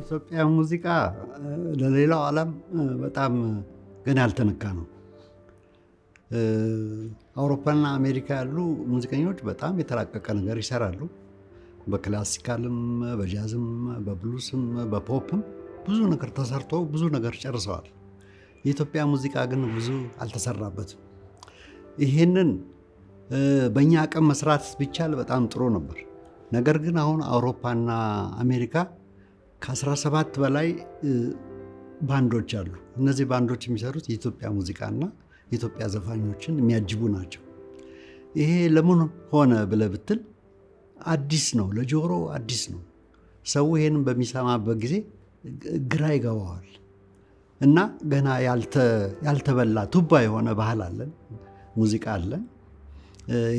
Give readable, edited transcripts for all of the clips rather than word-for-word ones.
የኢትዮጵያ ሙዚቃ ለሌላው ዓለም በጣም ገና ያልተነካ ነው። አውሮፓና አሜሪካ ያሉ ሙዚቀኞች በጣም የተራቀቀ ነገር ይሰራሉ። በክላሲካልም፣ በጃዝም፣ በብሉስም፣ በፖፕም ብዙ ነገር ተሰርቶ ብዙ ነገር ጨርሰዋል። የኢትዮጵያ ሙዚቃ ግን ብዙ አልተሰራበትም። ይሄንን በእኛ አቅም መስራት ቢቻል በጣም ጥሩ ነበር። ነገር ግን አሁን አውሮፓና አሜሪካ ከ17 በላይ ባንዶች አሉ። እነዚህ ባንዶች የሚሰሩት የኢትዮጵያ ሙዚቃና የኢትዮጵያ ዘፋኞችን የሚያጅቡ ናቸው። ይሄ ለምን ሆነ ብለህ ብትል አዲስ ነው፣ ለጆሮ አዲስ ነው። ሰው ይሄንን በሚሰማበት ጊዜ ግራ ይገባዋል እና ገና ያልተበላ ቱባ የሆነ ባህል አለን፣ ሙዚቃ አለን፣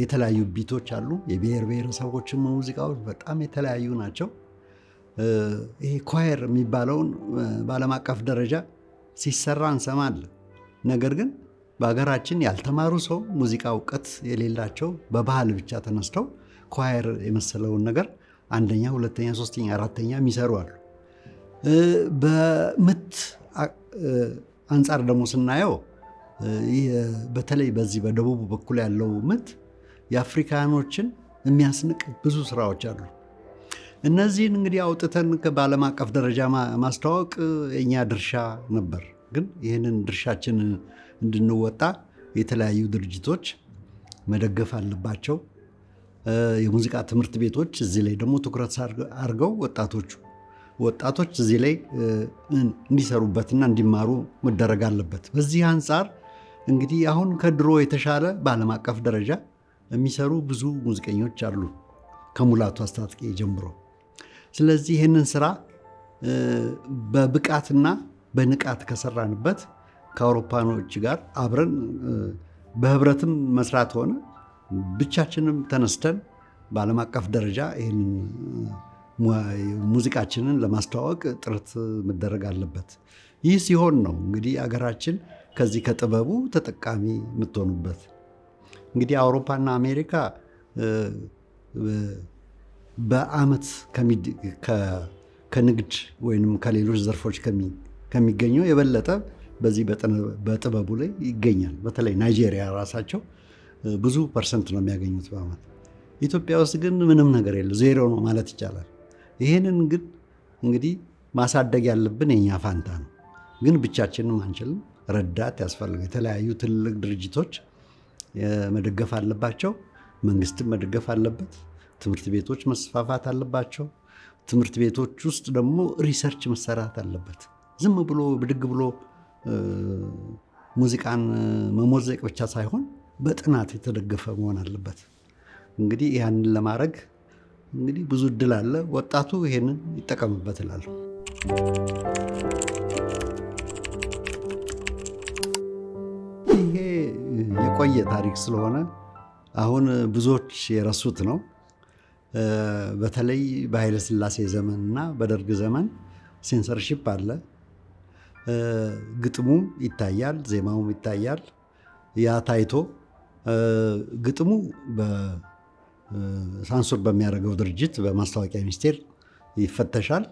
የተለያዩ ቢቶች አሉ። የብሔር ብሔረሰቦችም ሙዚቃዎች በጣም የተለያዩ ናቸው። ይሄ ኳየር የሚባለውን በዓለም አቀፍ ደረጃ ሲሰራ እንሰማለን። ነገር ግን በሀገራችን ያልተማሩ ሰው ሙዚቃ እውቀት የሌላቸው በባህል ብቻ ተነስተው ኳየር የመሰለውን ነገር አንደኛ፣ ሁለተኛ፣ ሶስተኛ፣ አራተኛ የሚሰሩ አሉ። በምት አንጻር ደግሞ ስናየው በተለይ በዚህ በደቡብ በኩል ያለው ምት የአፍሪካኖችን የሚያስንቅ ብዙ ስራዎች አሉ። እነዚህን እንግዲህ አውጥተን በዓለም አቀፍ ደረጃ ማስተዋወቅ የኛ ድርሻ ነበር። ግን ይህንን ድርሻችን እንድንወጣ የተለያዩ ድርጅቶች መደገፍ አለባቸው። የሙዚቃ ትምህርት ቤቶች እዚህ ላይ ደግሞ ትኩረት አድርገው ወጣቶች እዚህ ላይ እንዲሰሩበትና እንዲማሩ መደረግ አለበት። በዚህ አንጻር እንግዲህ አሁን ከድሮ የተሻለ በዓለም አቀፍ ደረጃ የሚሰሩ ብዙ ሙዚቀኞች አሉ ከሙላቱ አስታጥቄ ጀምሮ። ስለዚህ ይህንን ስራ በብቃትና በንቃት ከሰራንበት ከአውሮፓኖች ጋር አብረን በህብረትም መስራት ሆነ ብቻችንም ተነስተን በዓለም አቀፍ ደረጃ ይህንን ሙዚቃችንን ለማስተዋወቅ ጥረት መደረግ አለበት። ይህ ሲሆን ነው እንግዲህ አገራችን ከዚህ ከጥበቡ ተጠቃሚ የምትሆኑበት። እንግዲህ አውሮፓና አሜሪካ በአመት ከንግድ ወይም ከሌሎች ዘርፎች ከሚገኘው የበለጠ በዚህ በጥበቡ ላይ ይገኛል። በተለይ ናይጄሪያ ራሳቸው ብዙ ፐርሰንት ነው የሚያገኙት በአመት። ኢትዮጵያ ውስጥ ግን ምንም ነገር የለ፣ ዜሮ ነው ማለት ይቻላል። ይህንን ግን እንግዲህ ማሳደግ ያለብን የኛ ፋንታ ነው። ግን ብቻችንም አንችልም፣ ረዳት ያስፈልጋል። የተለያዩ ትልልቅ ድርጅቶች መደገፍ አለባቸው። መንግስትም መደገፍ አለበት። ትምህርት ቤቶች መስፋፋት አለባቸው። ትምህርት ቤቶች ውስጥ ደግሞ ሪሰርች መሰራት አለበት። ዝም ብሎ ብድግ ብሎ ሙዚቃን መሞዘቅ ብቻ ሳይሆን በጥናት የተደገፈ መሆን አለበት። እንግዲህ ያንን ለማድረግ እንግዲህ ብዙ እድል አለ። ወጣቱ ይሄንን ይጠቀምበት እላለሁ። ይሄ የቆየ ታሪክ ስለሆነ አሁን ብዙዎች የረሱት ነው። በተለይ በኃይለ ሥላሴ ዘመን እና በደርግ ዘመን ሴንሰርሺፕ አለ። ግጥሙም ይታያል፣ ዜማውም ይታያል። ያ ታይቶ ግጥሙ ሳንሱር በሚያደርገው ድርጅት በማስታወቂያ ሚኒስቴር ይፈተሻል።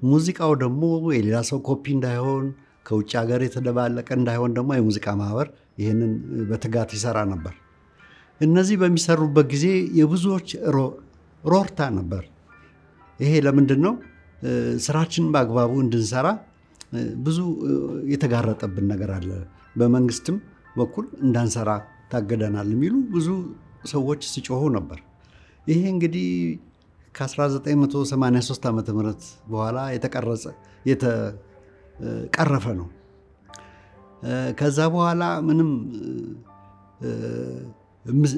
ሙዚቃው ደግሞ የሌላ ሰው ኮፒ እንዳይሆን፣ ከውጭ ሀገር የተደባለቀ እንዳይሆን ደግሞ የሙዚቃ ማህበር ይህንን በትጋት ይሰራ ነበር። እነዚህ በሚሰሩበት ጊዜ የብዙዎች ሮርታ ነበር። ይሄ ለምንድን ነው? ስራችን በአግባቡ እንድንሰራ ብዙ የተጋረጠብን ነገር አለ። በመንግስትም በኩል እንዳንሰራ ታገደናል የሚሉ ብዙ ሰዎች ሲጮሁ ነበር። ይሄ እንግዲህ ከ1983 ዓ.ም በኋላ የተቀረፈ ነው። ከዛ በኋላ ምንም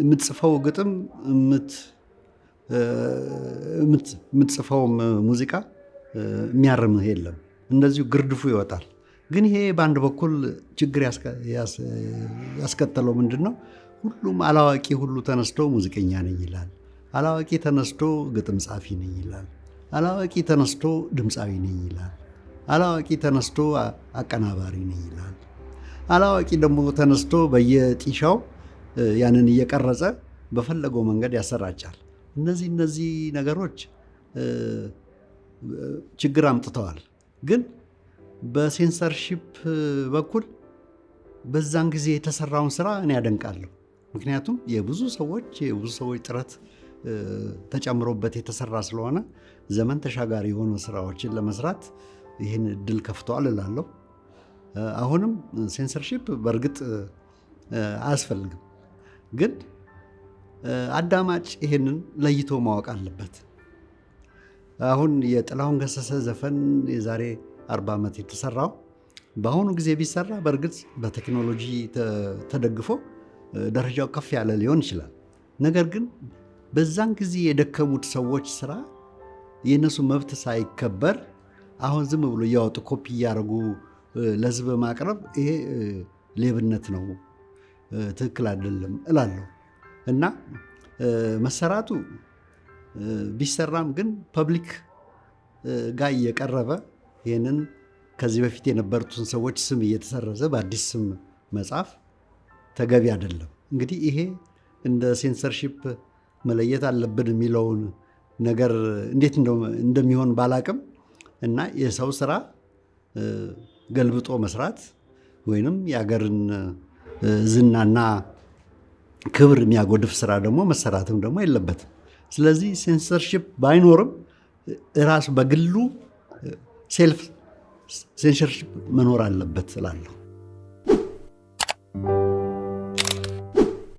የምትጽፈው ግጥም የምትጽፈውም ሙዚቃ የሚያርምህ የለም። እንደዚሁ ግርድፉ ይወጣል። ግን ይሄ በአንድ በኩል ችግር ያስከተለው ምንድን ነው? ሁሉም አላዋቂ ሁሉ ተነስቶ ሙዚቀኛ ነኝ ይላል። አላዋቂ ተነስቶ ግጥም ጻፊ ነኝ ይላል። አላዋቂ ተነስቶ ድምፃዊ ነኝ ይላል። አላዋቂ ተነስቶ አቀናባሪ ነኝ ይላል። አላዋቂ ደግሞ ተነስቶ በየጢሻው ያንን እየቀረጸ በፈለገው መንገድ ያሰራጫል። እነዚህ ነገሮች ችግር አምጥተዋል። ግን በሴንሰርሺፕ በኩል በዛን ጊዜ የተሰራውን ስራ እኔ ያደንቃለሁ። ምክንያቱም የብዙ ሰዎች ጥረት ተጨምሮበት የተሰራ ስለሆነ ዘመን ተሻጋሪ የሆኑ ስራዎችን ለመስራት ይህን እድል ከፍቷል እላለሁ። አሁንም ሴንሰርሺፕ በእርግጥ አያስፈልግም፣ ግን አዳማጭ ይህንን ለይቶ ማወቅ አለበት። አሁን የጥላሁን ገሰሰ ዘፈን የዛሬ 40 ዓመት የተሰራው በአሁኑ ጊዜ ቢሰራ በእርግጥ በቴክኖሎጂ ተደግፎ ደረጃው ከፍ ያለ ሊሆን ይችላል። ነገር ግን በዛን ጊዜ የደከሙት ሰዎች ስራ የእነሱ መብት ሳይከበር አሁን ዝም ብሎ እያወጡ ኮፒ እያደረጉ ለህዝብ ማቅረብ ይሄ ሌብነት ነው፣ ትክክል አይደለም እላለሁ። እና መሰራቱ ቢሰራም ግን ፐብሊክ ጋር እየቀረበ ይህንን ከዚህ በፊት የነበሩትን ሰዎች ስም እየተሰረዘ በአዲስ ስም መጻፍ ተገቢ አይደለም። እንግዲህ ይሄ እንደ ሴንሰርሺፕ መለየት አለብን የሚለውን ነገር እንዴት እንደሚሆን ባላቅም እና የሰው ስራ ገልብጦ መስራት ወይንም የአገርን ዝናና ክብር የሚያጎድፍ ስራ ደግሞ መሰራትም ደግሞ የለበትም። ስለዚህ ሴንሰርሺፕ ባይኖርም ራሱ በግሉ ሴልፍ ሴንሰርሺፕ መኖር አለበት እላለሁ።